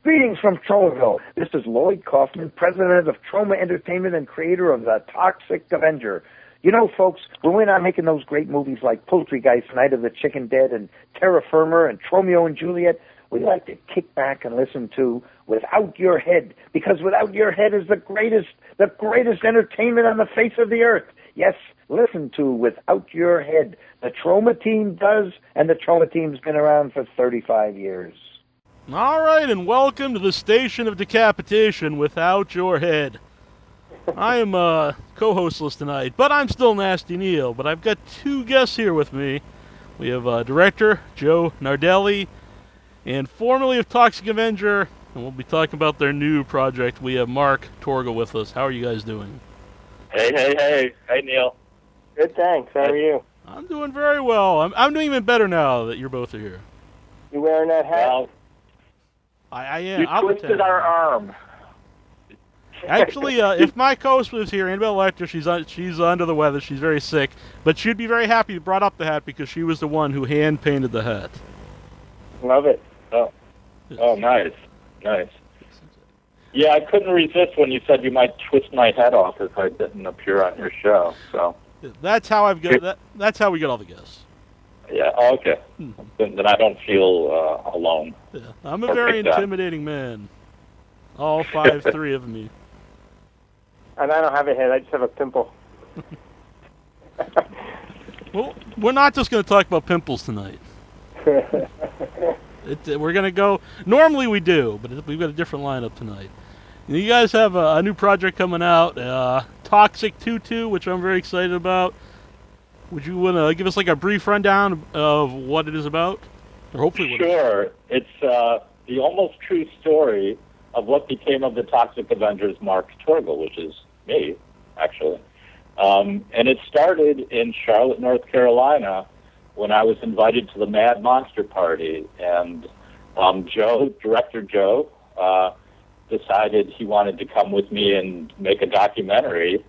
Greetings from Torgl. This is Lloyd Kaufman, president of Troma Entertainment and creator of the Toxic Avenger. You know, folks, when we're not making those great movies like Poultrygeist, Night of the Chicken Dead, and Terra Firma, and Romeo and Juliet, we like to kick back and listen to Without Your Head, because Without Your Head is the greatest entertainment on the face of the earth. Yes, listen to Without Your Head. The Troma team does, and the Troma team's been around for 35 years. All right, and welcome to the Station of Decapitation, Without Your Head. I am co-hostless tonight, but I'm still Nasty Neil. But I've got two guests here with me. We have director Joe Nardelli, and formerly of Toxic Avenger, and we'll be talking about their new project. We have Mark Torgl with us. How are you guys doing? Hey, Neil. Good, thanks. How are you? I'm doing very well. I'm doing even better now that you're both here. You wearing that hat? Well, I am. you twisted our arm. Actually, if my co-host was here, Annabelle Lecter, she's under the weather. She's very sick, but she'd be very happy you brought up the hat because she was the one who hand painted the hat. Love it. Oh, nice. Yeah, I couldn't resist when you said you might twist my head off if I didn't appear on your show. So that's how that's how we get all the guests. Yeah. Okay. Then I don't feel alone. Yeah, I'm a very intimidating man. All 5'3" of me. And I don't have a head. I just have a pimple. Well, we're not just going to talk about pimples tonight. We're going to go... Normally we do, but we've got a different lineup tonight. You guys have a new project coming out, Toxic Tutu, which I'm very excited about. Would you want to give us like a brief rundown of what it is about? Or hopefully what Sure. It's the almost true story of what became of the Toxic Avengers Mark Torgl, which is me, actually. And it started in Charlotte, North Carolina, when I was invited to the Mad Monster Party. And Director Joe, decided he wanted to come with me and make a documentary.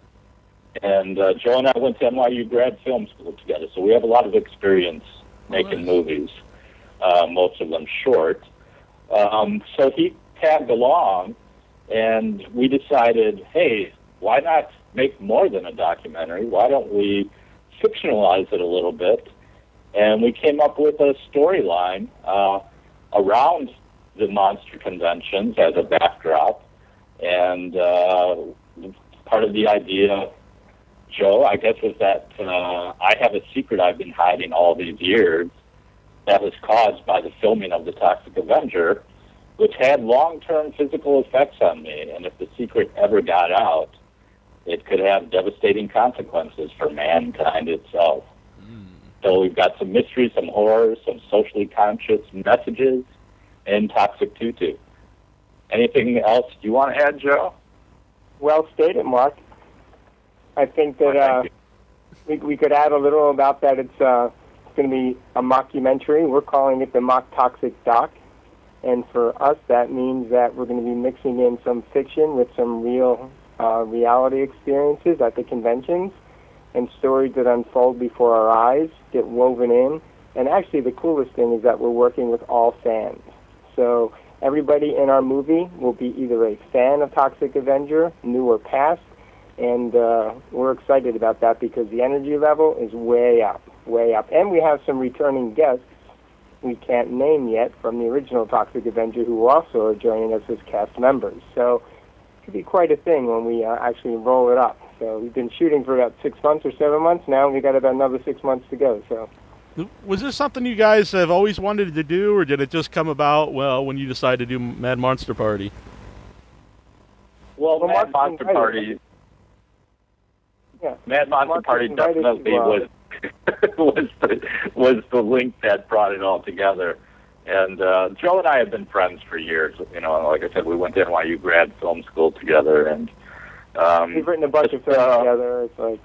And Joe and I went to NYU grad film school together, so we have a lot of experience making movies, most of them short. So he tagged along, and we decided, hey, why not make more than a documentary? Why don't we fictionalize it a little bit? And we came up with a storyline around the monster conventions as a backdrop. And part of the idea, Joe, I guess, was that I have a secret I've been hiding all these years that was caused by the filming of the Toxic Avenger, which had long-term physical effects on me. And if the secret ever got out, it could have devastating consequences for mankind itself. So we've got some mystery, some horror, some socially conscious messages in Toxic Tutu. Anything else you want to add, Joe? Well stated, Mark. I think that we could add a little about that. It's going to be a mockumentary. We're calling it the Mock Toxic Doc. And for us, that means that we're going to be mixing in some fiction with some real reality experiences at the conventions, and stories that unfold before our eyes get woven in. And actually, the coolest thing is that we're working with all fans. So everybody in our movie will be either a fan of Toxic Avenger, new or past, and we're excited about that because the energy level is way up. And we have some returning guests we can't name yet from the original Toxic Avenger who also are joining us as cast members. So it could be quite a thing when we actually roll it up. So we've been shooting for about 6 months or 7 months now, and we've got about another 6 months to go. So, was this something you guys have always wanted to do, or did it just come about, when you decided to do Mad Monster Party? Well, Mad Monster Party... Yeah. Mad Monster Party definitely was the link that brought it all together. And Joe and I have been friends for years. You know, like I said, we went to NYU grad film school together, and we've written a bunch of films together. It's like,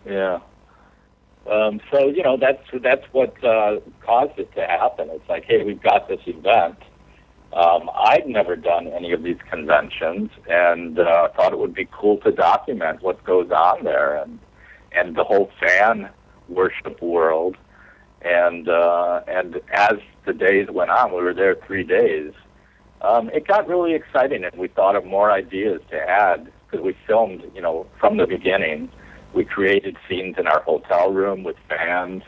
yeah. So you know, that's what caused it to happen. It's like, hey, we've got this event. I'd never done any of these conventions, and thought it would be cool to document what goes on there, and the whole fan worship world. And as the days went on, we were there 3 days, it got really exciting, and we thought of more ideas to add because we filmed, from the beginning. We created scenes in our hotel room with fans,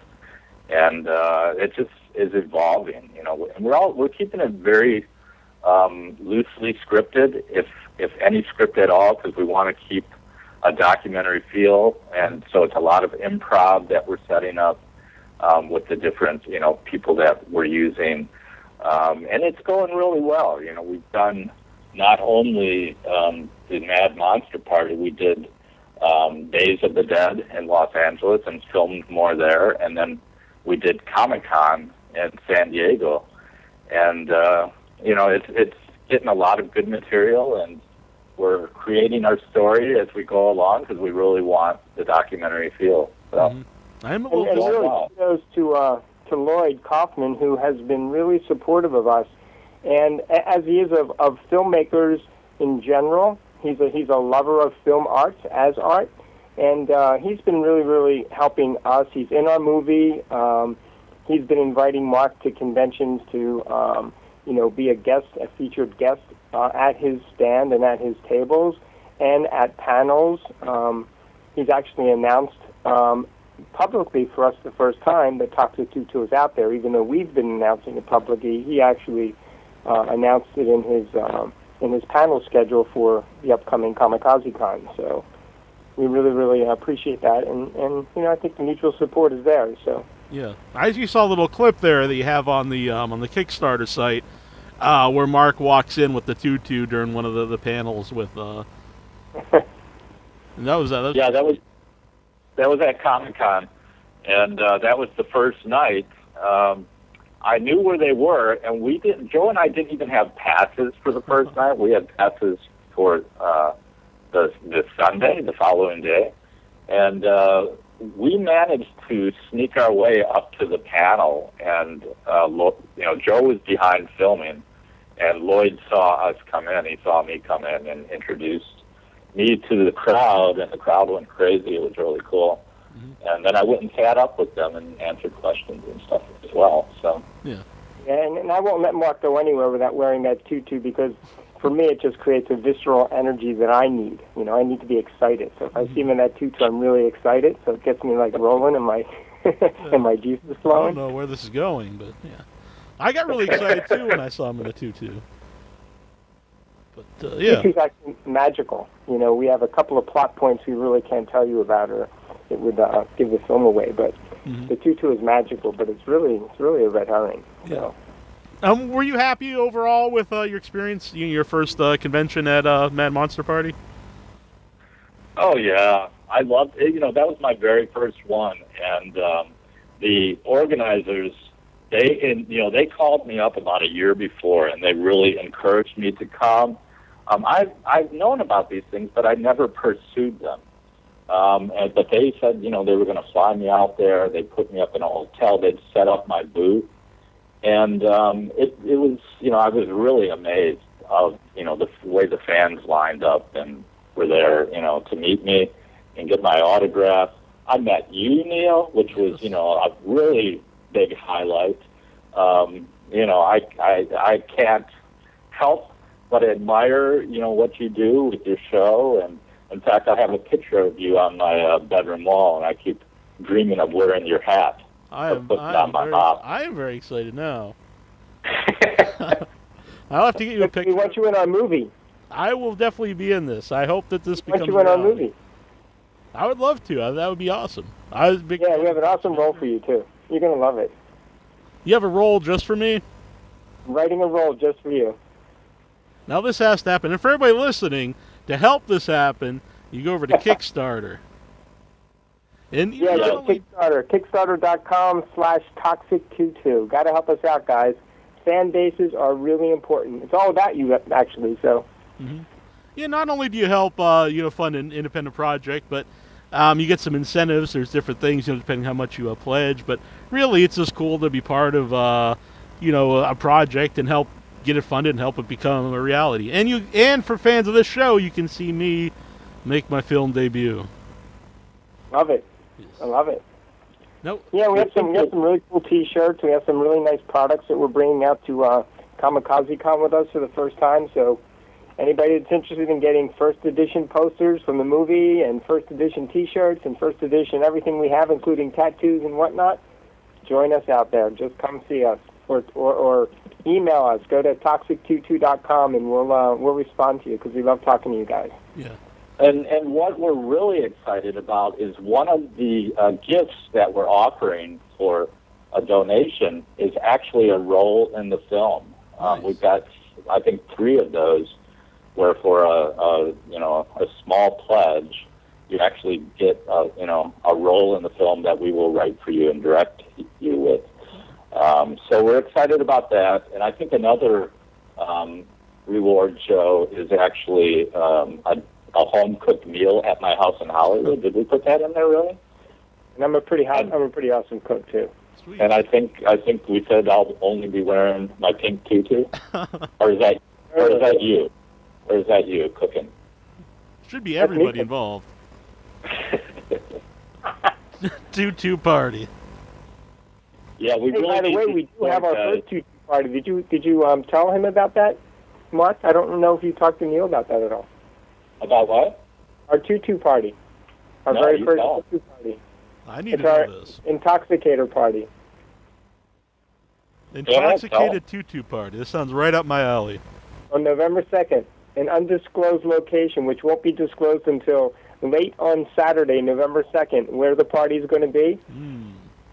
and it just is evolving, And we're keeping it very loosely scripted, if any script at all, because we want to keep a documentary feel, and so it's a lot of improv that we're setting up with the different, people that we're using, and it's going really well. We've done not only the Mad Monster Party, we did Days of the Dead in Los Angeles and filmed more there, and then we did Comic-Con in San Diego, and it's getting a lot of good material, and we're creating our story as we go along because we really want the documentary feel. So, I'm a and little really kudos to Lloyd Kaufman, who has been really supportive of us, and as he is of filmmakers in general. He's a lover of film arts as art, and he's been really, really helping us. He's in our movie. He's been inviting Mark to conventions to, be a featured guest at his stand and at his tables and at panels. He's actually announced publicly for us the first time that Toxic Tutu is out there, even though we've been announcing it publicly. He actually announced it in his panel schedule for the upcoming Kamikaze Con. So we really, really appreciate that, and I think the mutual support is there. So yeah, as you saw a little clip there that you have on the Kickstarter site, where Mark walks in with the tutu during one of the panels with. And that was that. Yeah, that was at Comic-Con, and that was the first night. I knew where they were, and Joe and I didn't even have passes for the first night. We had passes for the Sunday, the following day, and we managed to sneak our way up to the panel. And Joe was behind filming, and Lloyd saw us come in. He saw me come in and introduced me to the crowd, and the crowd went crazy. It was really cool. And then I went and sat up with them and answered questions and stuff as well. So yeah, and I won't let Mark go anywhere without wearing that tutu, because for me it just creates a visceral energy that I need. I need to be excited. So if I see him in that tutu, I'm really excited. So it gets me like rolling and my and my juices flowing. I don't know where this is going, but yeah, I got really excited too when I saw him in the tutu. But yeah, Tutu's actually magical. We have a couple of plot points we really can't tell you about, or it would give the film away. But the tutu is magical, but it's really a red herring. Yeah. So. Were you happy overall with your experience, your first convention at Mad Monster Party? Oh yeah, I loved it. That was my very first one, and the organizers, they called me up about a year before, and they really encouraged me to come. I've known about these things, but I never pursued them. But they said, they were going to fly me out there. They put me up in a hotel. They'd set up my booth. And it was, I was really amazed of, the way the fans lined up and were there, to meet me and get my autograph. I met you, Neil, which was, a really big highlight. I can't help but admire, what you do with your show. And in fact, I have a picture of you on my bedroom wall, and I keep dreaming of wearing your hat. I am very excited now. I'll have to get you a picture. We want you in our movie. I will definitely be in this. I hope that this becomes want you in our movie. I would love to. That would be awesome. Yeah, we have an awesome role for you, too. You're going to love it. You have a role just for me? I'm writing a role just for you. Now this has to happen. And for everybody listening, to help this happen, you go over to Kickstarter. And Kickstarter. Kickstarter.com/ToxicTutu. Got to help us out, guys. Fan bases are really important. It's all about you, actually. So. Yeah, not only do you help, fund an independent project, but you get some incentives. There's different things, depending how much you pledge. But really, it's just cool to be part of, a project and help get it funded and help it become a reality. And for fans of this show, you can see me make my film debut. Love it. Yes. I love it. No. Yeah, we have some really cool T-shirts. We have some really nice products that we're bringing out to Kamikaze Con with us for the first time. So anybody that's interested in getting first edition posters from the movie and first edition T-shirts and first edition everything we have, including tattoos and whatnot, join us out there. Just come see us, or email us. Go to toxictutu.com and we'll respond to you because we love talking to you guys. Yeah. And what we're really excited about is one of the gifts that we're offering for a donation is actually a role in the film. Nice. We've got, I think, 3 of those, where for a small pledge, you actually get a role in the film that we will write for you and direct you with. So we're excited about that. And I think another reward show is actually a home-cooked meal at my house in Hollywood. Did we put that in there, really? And I'm a pretty awesome cook too. Sweet. And I think we said I'll only be wearing my pink tutu. Or is that you? Or is that you cooking? Should be everybody involved. Tutu party. Yeah, we Hey, really by the need way, to we do support have our first tutu party. Did you tell him about that, Mark? I don't know if you talked to Neil about that at all. About what? Our tutu party. Our No, very you first don't. tutu party. I need It's to our know this. intoxicator party. Intoxicated tutu party. This sounds right up my alley. On November 2nd, an undisclosed location, which won't be disclosed until late on Saturday, November 2nd, where the party is going to be.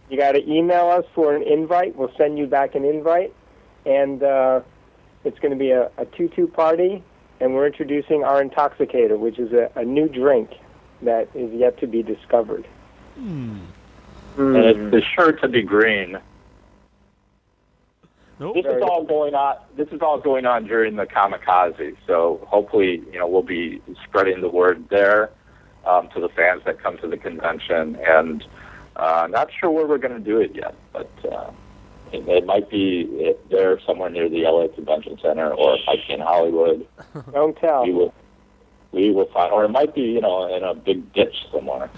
You got to email us for an invite. We'll send you back an invite. And it's going to be a tutu party, and we're introducing our intoxicator, which is a new drink that is yet to be discovered. And it's sure to be green. Nope. This is all going on during the Kamikaze, so hopefully, we'll be spreading the word there to the fans that come to the convention. And not sure where we're going to do it yet, but it might be there somewhere near the LA Convention Center, or it might be in Hollywood. Don't tell. We will find, or it might be, in a big ditch somewhere.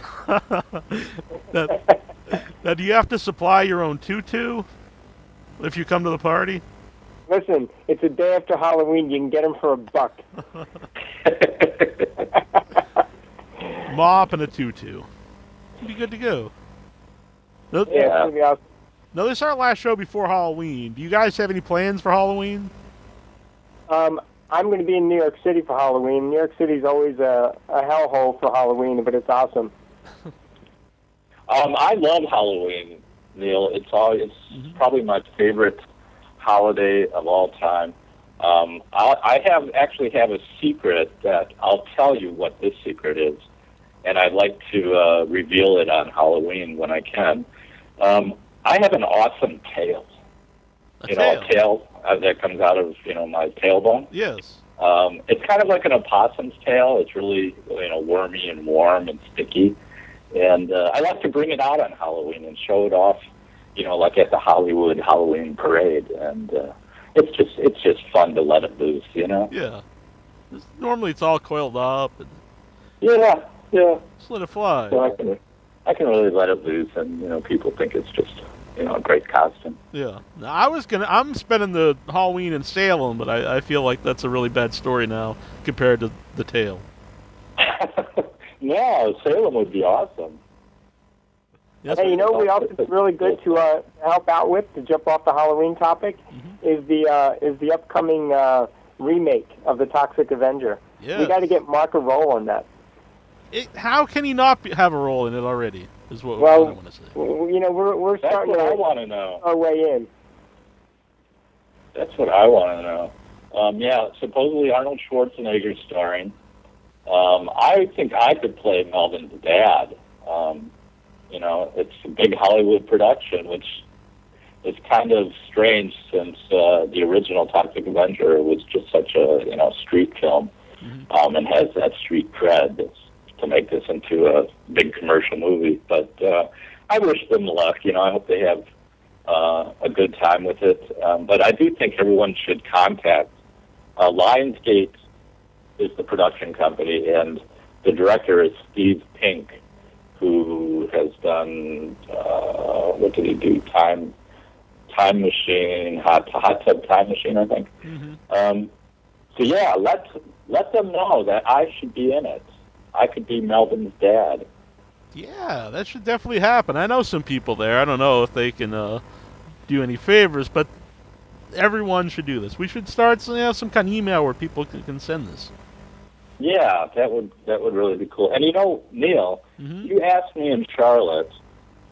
Now, do you have to supply your own tutu if you come to the party? Listen, it's a day after Halloween. You can get them for $1. Mop and a tutu. You'd be good to go. Yeah, it's going to be awesome. Now, this is our last show before Halloween. Do you guys have any plans for Halloween? I'm going to be in New York City for Halloween. New York City's always a hellhole for Halloween, but it's awesome. I love Halloween, Neil. It's probably my favorite holiday of all time. I actually have a secret that I'll tell you what this secret is, and I'd like to reveal it on Halloween when I can. I have an awesome tail. A tail that comes out of my tailbone. Yes. It's kind of like an opossum's tail. It's really wormy and warm and sticky, and I like to bring it out on Halloween and show it off, like at the Hollywood Halloween parade, and it's just fun to let it loose, Yeah. Normally it's all coiled up and Yeah. just let it fly. So I can really let it loose, and people think it's just a great costume. Yeah. Now, I'm spending the Halloween in Salem, but I feel like that's a really bad story now compared to the tail. No, Salem would be awesome. Yes, Hey, we also it's really good to help out with, to jump off the Halloween topic, is the upcoming remake of the Toxic Avenger. Yes. We got to get Mark a role on that. How can he not have a role in it already? Is what I want to say. We're That's starting what I to want to know. our way in. That's what I want to know. Supposedly Arnold Schwarzenegger's starring. I think I could play Melvin's dad. It's a big Hollywood production, which is kind of strange since the original Toxic Avenger was just such a street film, and has that street cred to make this into a big commercial movie. But I wish them luck. I hope they have a good time with it. But I do think everyone should contact Lionsgate is the production company, and the director is Steve Pink, who has done what did he do? Time time machine, hot tub time machine, I think. Mm-hmm. So yeah, let them know that I should be in it. I could be Melvin's dad. Yeah, that should definitely happen. I know some people there. I don't know if they can do any favors, but everyone should do this. We should start some kind of email where people can send this. Yeah, that would really be cool. And Neil, you asked me in Charlotte,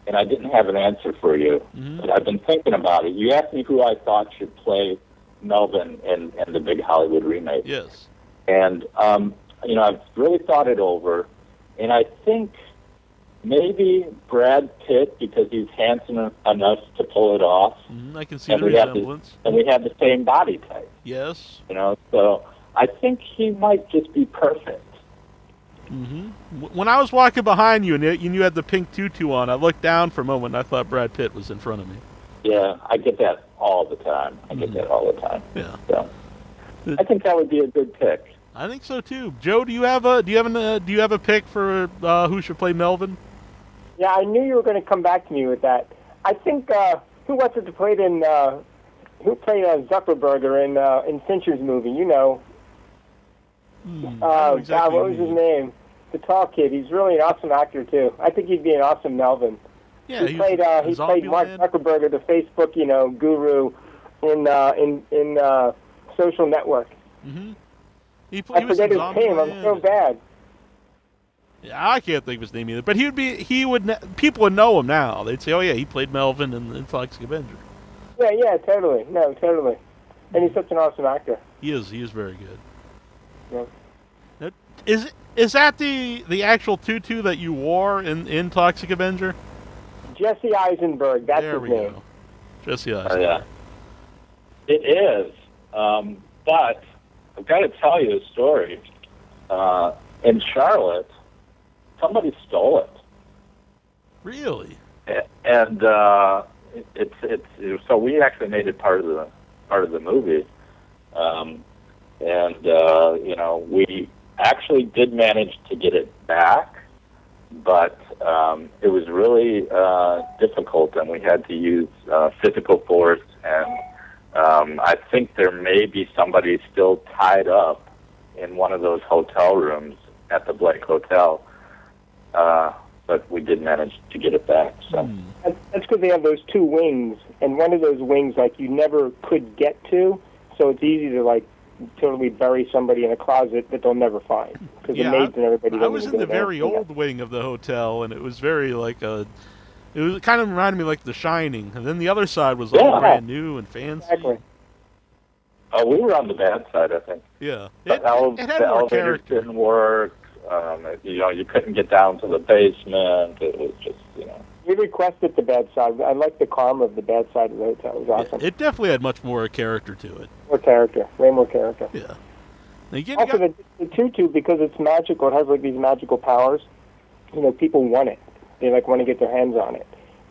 and I didn't have an answer for you. But I've been thinking about it. You asked me who I thought should play Melvin in the big Hollywood remake. Yes. And I've really thought it over, and I think maybe Brad Pitt, because he's handsome enough to pull it off. I can see the resemblance. And we have the same body type. Yes. So I think he might just be perfect. When I was walking behind you and you had the pink tutu on, I looked down for a moment and I thought Brad Pitt was in front of me. Yeah, I get that all the time. Yeah. So I think that would be a good pick. I think so too. Joe, do you have a pick for who should play Melvin? Yeah, I knew you were going to come back to me with that. I think who was it that played who played Zuckerberger in Fincher's movie? Exactly God, what was his name? The tall kid. He's really an awesome actor too. I think he'd be an awesome Melvin. Yeah, he played Mark Zuckerberg, the Facebook guru in Social Network. I forget his name. I'm so bad. Yeah, I can't think of his name either. But people would know him now. They'd say, "Oh yeah, he played Melvin in Toxic Avenger." Yeah, totally. No, totally. And he's such an awesome actor. He is very good. Yeah. Now, is that the actual tutu that you wore in Toxic Avenger? Jesse Eisenberg, that's his name. Go. Jesse Eisenberg. Oh, yeah. It is. But I've got to tell you a story. In Charlotte, somebody stole it. Really? And so we actually made it part of the movie. We actually did manage to get it back, but it was really difficult, and we had to use physical force, and I think there may be somebody still tied up in one of those hotel rooms at the Blake Hotel, but we did manage to get it back. So that's because they have those two wings, and one of those wings you never could get to, so it's easy to totally bury somebody in a closet that they'll never find, because the maids and everybody. I was in the very old wing of the hotel, and it was very it was kind of reminded me like The Shining, and then the other side was all brand new and fancy. Exactly. Oh, we were on the bad side, I think. Yeah, it had more character. Didn't work. You couldn't get down to the basement. It was just, We requested the bad side. I like the calm of the bad side of the hotel. It was awesome. It definitely had much more character to it. More character. Way more character. Yeah. Also, the tutu, because it's magical, it has these magical powers. People want it. They want to get their hands on it.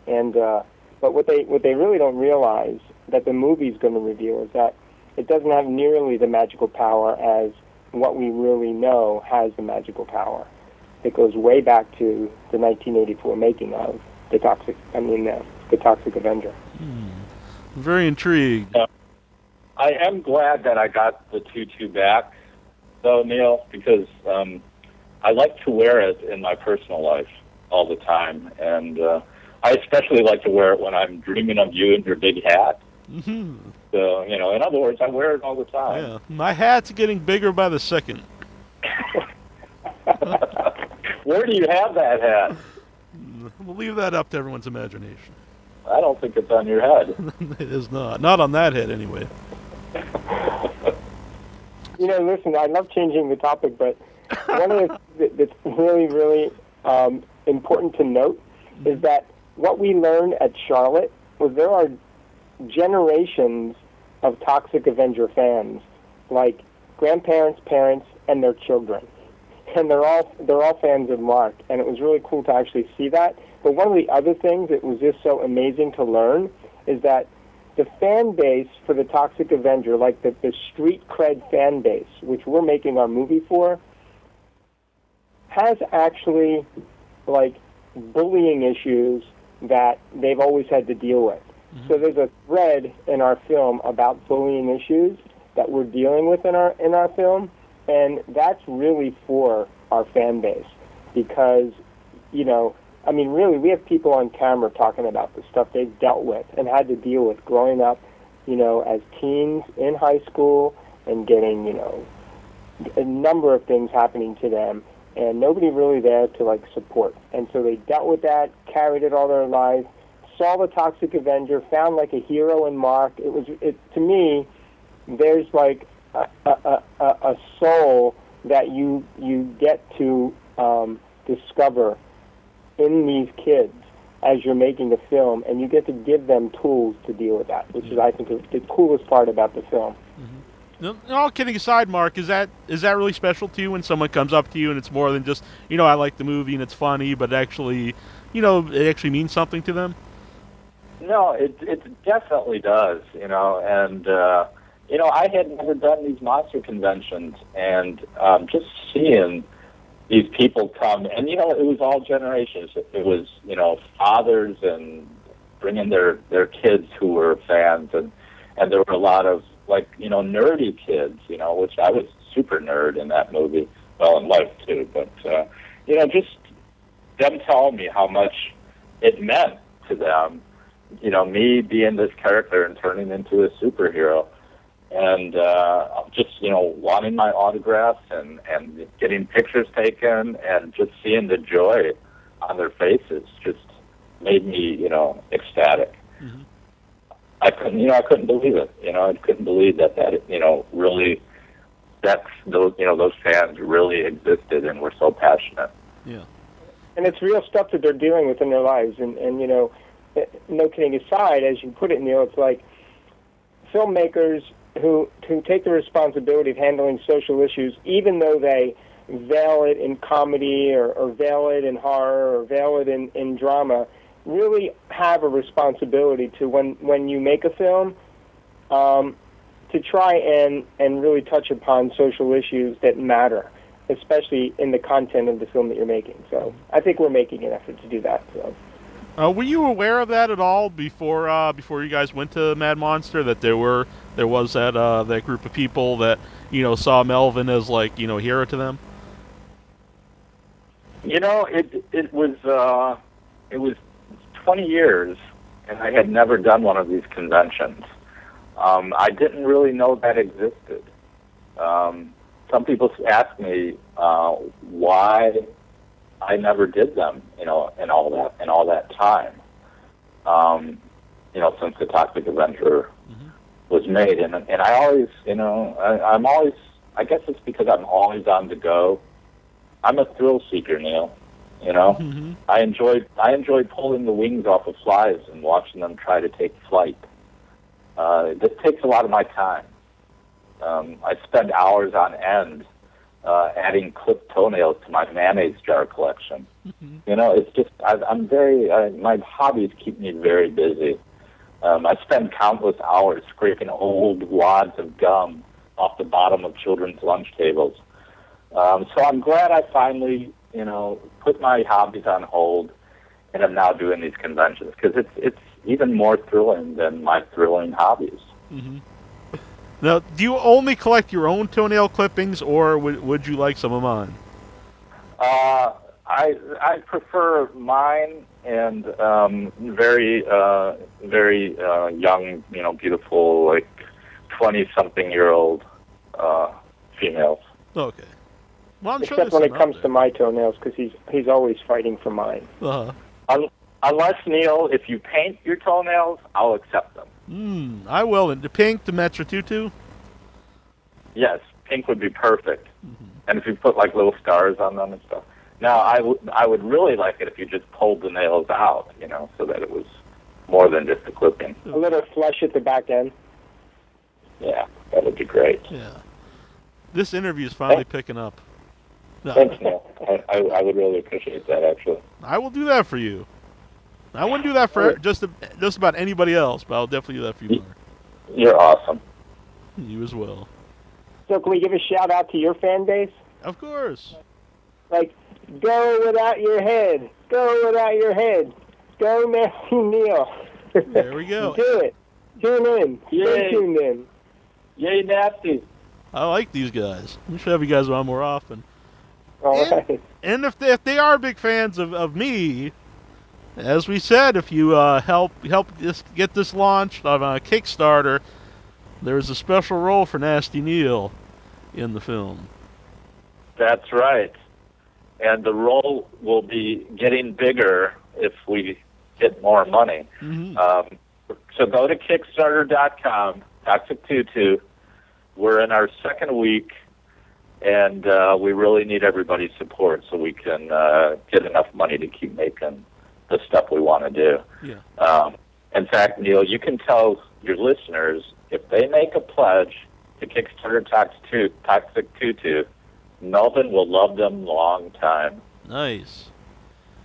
And but what they really don't realize that the movie's going to reveal is that it doesn't have nearly the magical power as what we really know has the magical power. It goes way back to the 1984 making of the Toxic Avenger. I'm very intrigued. I am glad that I got the tutu back, though, Neil, because I like to wear it in my personal life all the time, and I especially like to wear it when I'm dreaming of you and your big hat. So, in other words, I wear it all the time. Yeah, my hat's getting bigger by the second. Where do you have that hat? We'll leave that up to everyone's imagination. I don't think it's on your head. It is not. Not on that head, anyway. Listen, I love changing the topic, but one of the things that's really, really important to note is that what we learned at Charlotte was there are generations of Toxic Avenger fans, like grandparents, parents, and their children. And they're all fans of Mark, and it was really cool to actually see that. But one of the other things that was just so amazing to learn is that the fan base for the Toxic Avenger, like the street cred fan base, which we're making our movie for, has actually bullying issues that they've always had to deal with. So there's a thread in our film about bullying issues that we're dealing with in our film, and that's really for our fan base because, I mean, really, we have people on camera talking about the stuff they've dealt with and had to deal with growing up, as teens in high school and getting, a number of things happening to them, and nobody really there to, support. And so they dealt with that, carried it all their life, saw the Toxic Avenger, found, a hero in Mark. To me, there's, a soul that you get to discover in these kids as you're making the film, and you get to give them tools to deal with that, which is, I think, the coolest part about the film. No, all kidding aside, Mark, is that really special to you when someone comes up to you and it's more than just, I like the movie and it's funny, but actually, it actually means something to them? No, it definitely does, and, I had never done these monster conventions, and just seeing these people come, and, it was all generations. It was, fathers and bringing their kids who were fans, and there were a lot of, nerdy kids, which I was super nerd in that movie, well, in life, too, but, just them telling me how much it meant to them, me being this character and turning into a superhero, and just, wanting my autographs and getting pictures taken and just seeing the joy on their faces just made me, ecstatic. Mm-hmm. I couldn't believe it. I couldn't believe that really, those fans really existed and were so passionate. Yeah. And it's real stuff that they're dealing with in their lives. And no kidding aside, as you put it, Neil, it's like filmmakers who take the responsibility of handling social issues, even though they veil it in comedy or veil it in horror or veil it in drama, really have a responsibility to, when you make a film, to try and really touch upon social issues that matter, especially in the content of the film that you're making. So I think we're making an effort to do that. So. Were you aware of that at all before you guys went to Mad Monster, that there was that group of people that saw Melvin as a hero to them? It was 20 years, and I had never done one of these conventions. I didn't really know that existed. Some people ask me why I never did them, in all that time. Since the Toxic Avenger was made, and I always, I'm always, I guess it's because I'm always on the go. I'm a thrill seeker, Neil. Mm-hmm. I enjoy pulling the wings off of flies and watching them try to take flight. This takes a lot of my time. I spend hours on end adding clipped toenails to my mayonnaise jar collection. Mm-hmm. It's just I'm very my hobbies keep me very busy. I spend countless hours scraping old wads of gum off the bottom of children's lunch tables. So I'm glad I finally, put my hobbies on hold, and I'm now doing these conventions because it's even more thrilling than my thrilling hobbies. Mm-hmm. Now, do you only collect your own toenail clippings, or would you like some of mine? I prefer mine and very young, beautiful, 20-something-year-old females. Okay. Well, I'm Except sure when it comes to my toenails, because he's always fighting for mine. Uh-huh. Unless, Neil, if you paint your toenails, I'll accept them. I will. And the pink, the Metro Tutu? Yes, pink would be perfect. Mm-hmm. And if you put little stars on them and stuff. Now, I would really like it if you just pulled the nails out, so that it was more than just a clipping. A little flush at the back end. Yeah, that would be great. Yeah. This interview is finally picking up. No. Thanks, Neil. I would really appreciate that, actually. I will do that for you. I wouldn't do that for just about anybody else, but I'll definitely do that for you, Mark. You're awesome. You as well. So can we give a shout-out to your fan base? Of course. Go without your head. Go without your head. Go, Matthew Neil. There we go. Do it. Tune in. Yay. Stay tuned in. Yay, nasty. I like these guys. We should have you guys on more often. All right. And if they are big fans of me, as we said, if you help this, get this launched on Kickstarter, there's a special role for Nasty Neil in the film. That's right. And the role will be getting bigger if we get more money. Mm-hmm. So go to Kickstarter.com, Toxic Tutu. We're in our second week, and we really need everybody's support so we can get enough money to keep making the stuff we want to do. Yeah. In fact, Neil, you can tell your listeners, if they make a pledge to Kickstarter Toxic Tutu, Melvin will love them long time. Nice.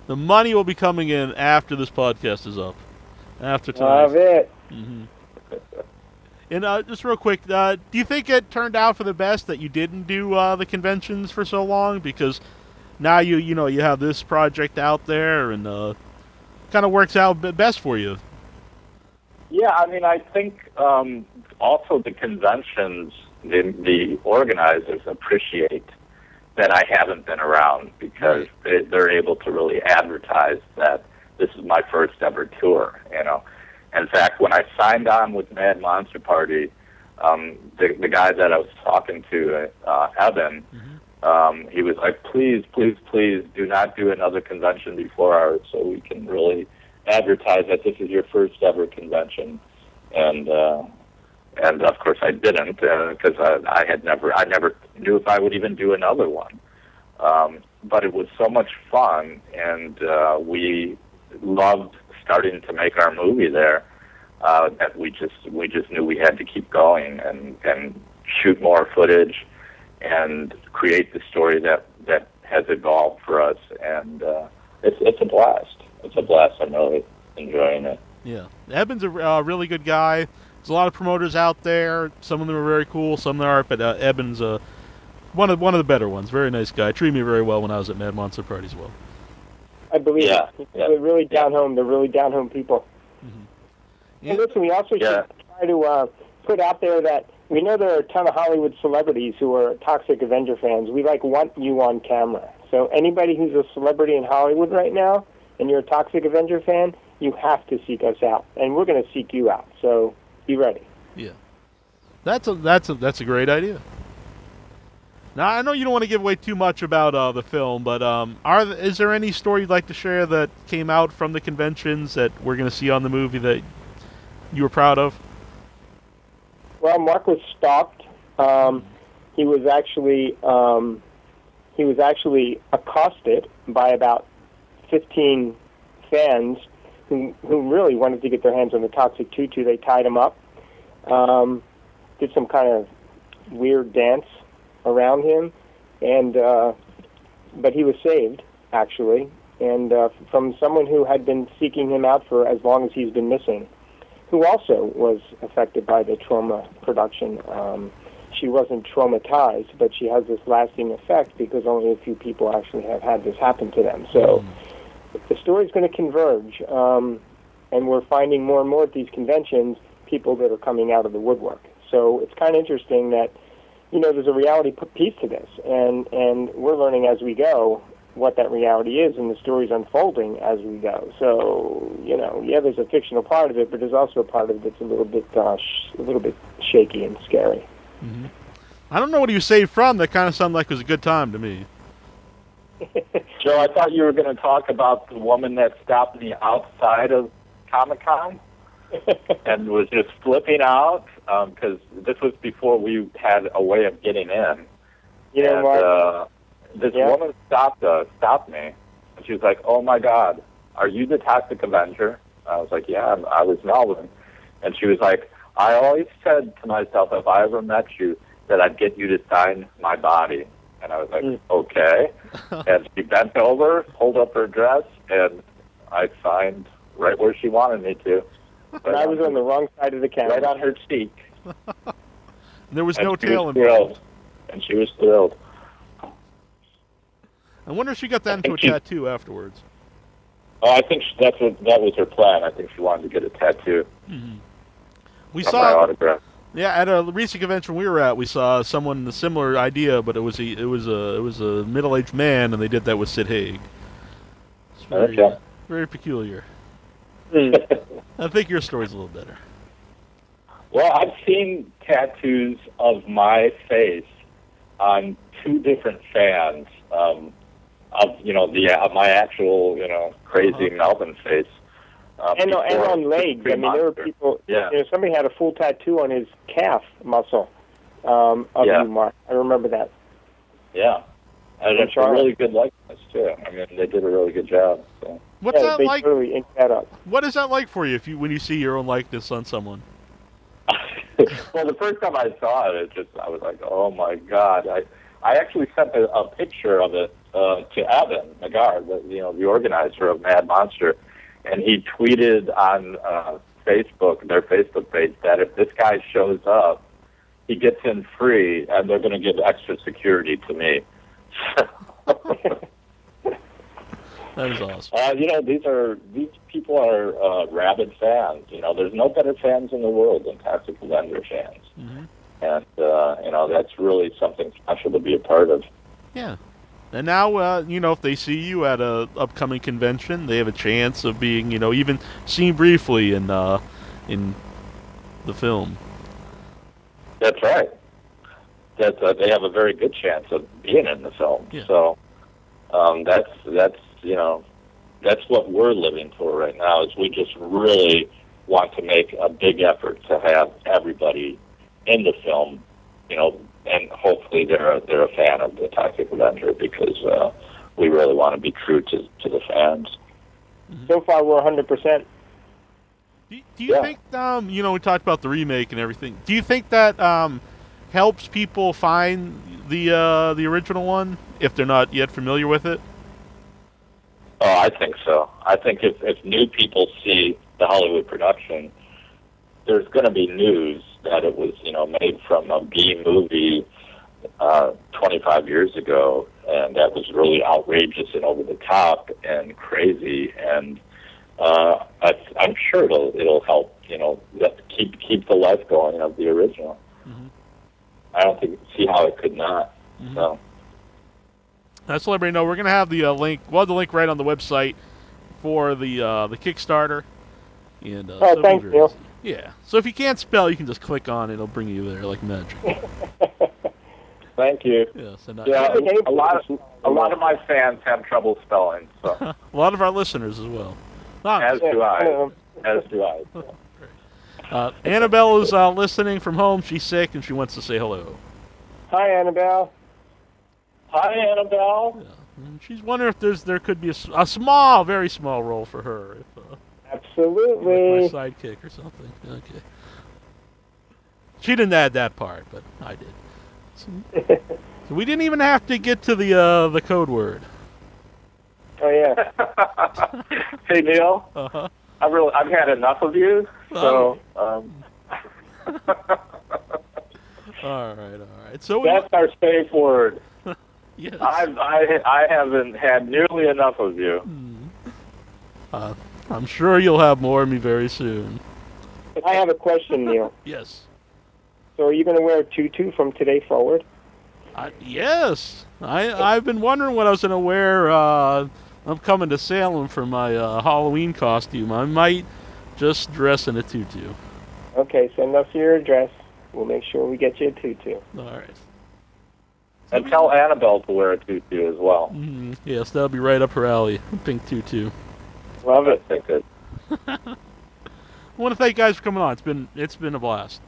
The money will be coming in after this podcast is up. After tonight. Love it. Mm-hmm. And just real quick, do you think it turned out for the best that you didn't do the conventions for so long? Because now you have this project out there, and kind of works out best for you. Yeah, I mean, I think also the conventions, the organizers appreciate that I haven't been around, because they're able to really advertise that this is my first ever tour, In fact, when I signed on with Mad Monster Party, the guy that I was talking to, Evan, he was like, please, please, please do not do another convention before ours so we can really advertise that this is your first ever convention. And of course I didn't, because I never knew if I would even do another one. But it was so much fun, and we loved starting to make our movie there, that we just knew we had to keep going and shoot more footage and create the story that has evolved for us, and it's a blast. It's a blast. I'm really enjoying it. Yeah, Evan's a really good guy. There's a lot of promoters out there. Some of them are very cool, some of them aren't. But Evan's one of the better ones. Very nice guy. Treated me very well when I was at Mad Monster Party as well. I believe Yeah. it. They're really down home. They're really down home people. Mm-hmm. And listen, we also should try to put out there that we know there are a ton of Hollywood celebrities who are Toxic Avenger fans. We want you on camera. So anybody who's a celebrity in Hollywood right now, and you're a Toxic Avenger fan, you have to seek us out, and we're going to seek you out. So be ready. Yeah, that's a great idea. Now I know you don't want to give away too much about the film, but is there any story you'd like to share that came out from the conventions that we're going to see on the movie that you were proud of? Well, Mark was stalked. He was actually accosted by about 15 fans who really wanted to get their hands on the Toxic Tutu. They tied him up, did some kind of weird dance around him, and but he was saved, actually, and from someone who had been seeking him out for as long as he's been missing, who also was affected by the trauma production. She wasn't traumatized, but she has this lasting effect because only a few people actually have had this happen to them. So the story's going to converge, and we're finding more and more at these conventions people that are coming out of the woodwork. So it's kind of interesting that, there's a reality piece to this, and we're learning as we go what that reality is, and the story's unfolding as we go. So, there's a fictional part of it, but there's also a part of it that's a little bit shaky and scary. Mm-hmm. I don't know what he was saved from. That kind of sounded like it was a good time to me. Joe, I thought you were going to talk about the woman that stopped me outside of Comic-Con and was just flipping out, because this was before we had a way of getting in. This woman stopped me, and she was like, "Oh my God, are you the Toxic Avenger?" I was like, "Yeah, I was Melvin." And she was like, "I always said to myself, if I ever met you, that I'd get you to sign my body." And I was like, "Okay." And she bent over, pulled up her dress, and I signed right where she wanted me to. And I was on the wrong side of the camera. Right on her cheek. There was no tail involved. And she was thrilled. I wonder if she got that into a tattoo afterwards. Oh, I think that was her plan. I think she wanted to get a tattoo. Mm-hmm. We of saw my autograph. Yeah, at a recent convention we were at, we saw someone a similar idea, but it was a middle-aged man, and they did that with Sid Haig. It's very, very peculiar. I think your story's a little better. Well, I've seen tattoos of my face on two different fans of my actual crazy Melvin face. And on legs. I mean, there were people. Yeah. Somebody had a full tattoo on his calf muscle of you, Mark. I remember that. Yeah, and it's a really good likeness too. I mean, they did a really good job. So. What's that they like? Totally inked that up. What is that like for you when you see your own likeness on someone? Well, the first time I saw it, I was like, oh my God! I actually sent a picture of it to Evan McGard, the organizer of Mad Monster. And he tweeted on Facebook, their Facebook page, that if this guy shows up, he gets in free, and they're going to give extra security to me. That is awesome. These people are rabid fans. There's no better fans in the world than Toxic Avenger fans. Mm-hmm. And that's really something special to be a part of. Yeah. And now, if they see you at a upcoming convention, they have a chance of being, even seen briefly in the film. That's right. They have a very good chance of being in the film. Yeah. So that's what we're living for right now. Is we just really want to make a big effort to have everybody in the film, and hopefully they're a fan of the Toxic Avenger, because we really want to be true to the fans. So far, we're 100%. Do you think, we talked about the remake and everything. Do you think that helps people find the original one if they're not yet familiar with it? Oh, I think so. I think if new people see the Hollywood production, there's going to be news that it was, made from a B movie 25 years ago, and that was really outrageous and over the top and crazy. And I'm sure it'll help, keep the life going of the original. Mm-hmm. I don't see how it could not. Mm-hmm. So. Let's let everybody know we're going to have the link. We'll have the link right on the website for the Kickstarter. And thank you. Yeah. So if you can't spell, you can just click on it. It'll bring you there like magic. Thank you. Yes, a lot of my fans have trouble spelling. So a lot of our listeners as well. As do I. As do I. Annabelle is listening from home. She's sick and she wants to say hello. Hi, Annabelle. Hi, Annabelle. Yeah. And she's wondering if there could be a small, very small role for her. Absolutely. Like my sidekick or something. Okay. She didn't add that part, but I did. So we didn't even have to get to the code word. Oh yeah. Hey Neil. Uh-huh. I've had enough of you. So. All right. So that's our safe word. Yes. I haven't had nearly enough of you. I'm sure you'll have more of me very soon. I have a question, Neil. Yes. So are you going to wear a tutu from today forward? Yes. I've been wondering what I was going to wear. I'm coming to Salem for my Halloween costume. I might just dress in a tutu. Okay, send us your address. We'll make sure we get you a tutu. All right. And tell Annabelle to wear a tutu as well. Mm-hmm. Yes, that'll be right up her alley. A pink tutu. Love it. Thank you. I want to thank you guys for coming on. It's been a blast.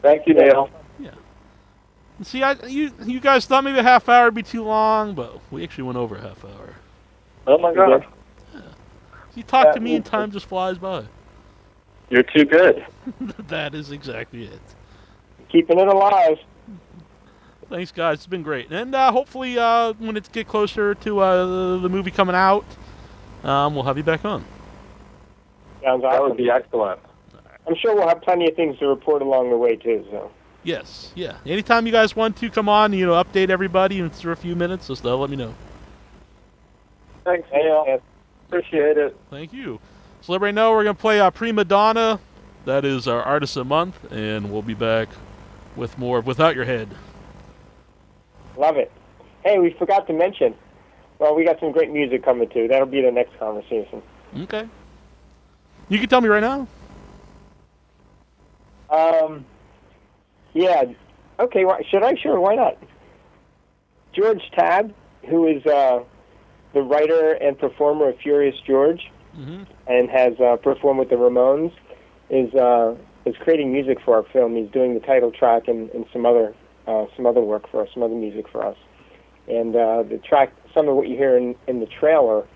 Thank you, Neil. Yeah. See, you guys thought maybe a half hour would be too long, but we actually went over a half hour. Oh my God. Yeah. You talk to me and time just flies by. You're too good. That is exactly it. Keeping it alive. Thanks, guys. It's been great. And hopefully when it gets closer to the movie coming out, we'll have you back on. Sounds awesome. That would be excellent. I'm sure we'll have plenty of things to report along the way, too. So. Yes, yeah. Anytime you guys want to come on, update everybody for a few minutes, just let me know. Thanks, Neil. Appreciate it. Thank you. So let everybody know we're going to play Prima Donna. That is our Artist of the Month, and we'll be back with more of Without Your Head. Love it. Hey, we forgot to mention, well, we got some great music coming too. That'll be the next conversation. Okay. You can tell me right now. Yeah. Okay, should I? Sure, why not? George Tabb, who is the writer and performer of Furious George, and has performed with the Ramones, is creating music for our film. He's doing the title track and some other work for us, some other music for us. And the track, some of what you hear in the trailer,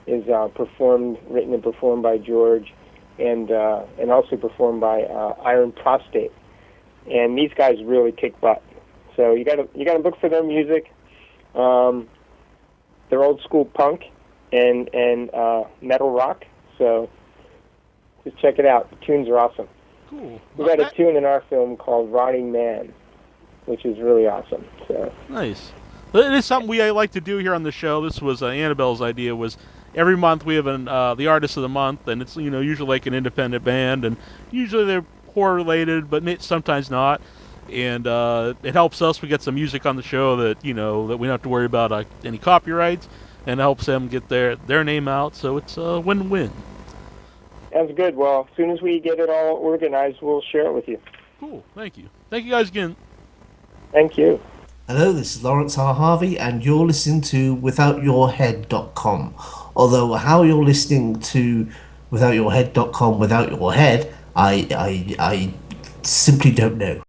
is written and performed by George, and also performed by Iron Prostate. And these guys really kick butt. So you gotta look for their music. They're old school punk and metal rock. So just check it out. The tunes are awesome. Cool. We got a tune in our film called "Rotting Man," which is really awesome. So nice. It is something we like to do here on the show. This was Annabelle's idea. Was every month we have the Artist of the Month, and it's usually like an independent band, and usually they're horror related, but sometimes not. And it helps us. We get some music on the show that we don't have to worry about any copyrights, and it helps them get their name out. So it's a win-win. Sounds good. Well, as soon as we get it all organized, we'll share it with you. Cool. Thank you. Thank you guys again. Thank you. Hello, this is Lawrence R. Harvey, and you're listening to WithoutYourHead.com. Although how you're listening to WithoutYourHead.com without your head, I simply don't know.